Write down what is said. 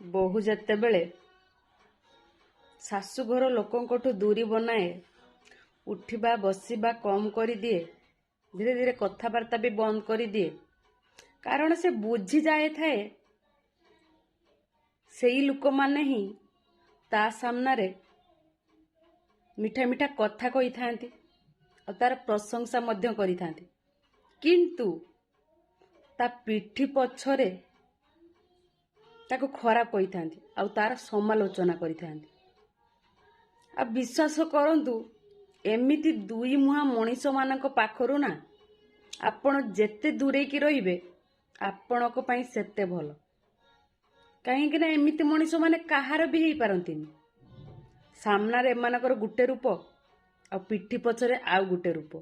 ବୋହୂ ଯେତେବେଳେ ଶାଶୁଘର ଲୋକଙ୍କଠୁ ଦୂରୀ ବନାଏ, ଉଠିବା ବସିବା କମ୍ କରିଦିଏ, ଧୀରେ ଧୀରେ କଥାବାର୍ତ୍ତା ବି ବନ୍ଦ କରିଦିଏ। କାରଣ ସେ ବୁଝି ଯାଇଥାଏ ସେଇ ଲୋକମାନେ ହିଁ ତା ସାମ୍ନାରେ ମିଠା ମିଠା କଥା କହିଥାନ୍ତି ଆଉ ତାର ପ୍ରଶଂସା ମଧ୍ୟ କରିଥାନ୍ତି, କିନ୍ତୁ ତା ପିଠି ପଛରେ ତାକୁ ଖରାପ କହିଥାନ୍ତି ଆଉ ତାର ସମାଲୋଚନା କରିଥାନ୍ତି। ଆଉ ବିଶ୍ୱାସ କରନ୍ତୁ, ଏମିତି ଦୁଇ ମୁହାଁ ମଣିଷ ମାନଙ୍କ ପାଖରୁ ନା ଆପଣ ଯେତେ ଦୂରେଇକି ରହିବେ ଆପଣଙ୍କ ପାଇଁ ସେତେ ଭଲ। କାହିଁକି ନା ଏମିତି ମଣିଷ ମାନେ କାହାର ବି ହେଇପାରନ୍ତିନି। ସାମ୍ନାରେ ଏମାନଙ୍କର ଗୋଟେ ରୂପ ଆଉ ପିଠି ପଛରେ ଆଉ ଗୋଟେ ରୂପ।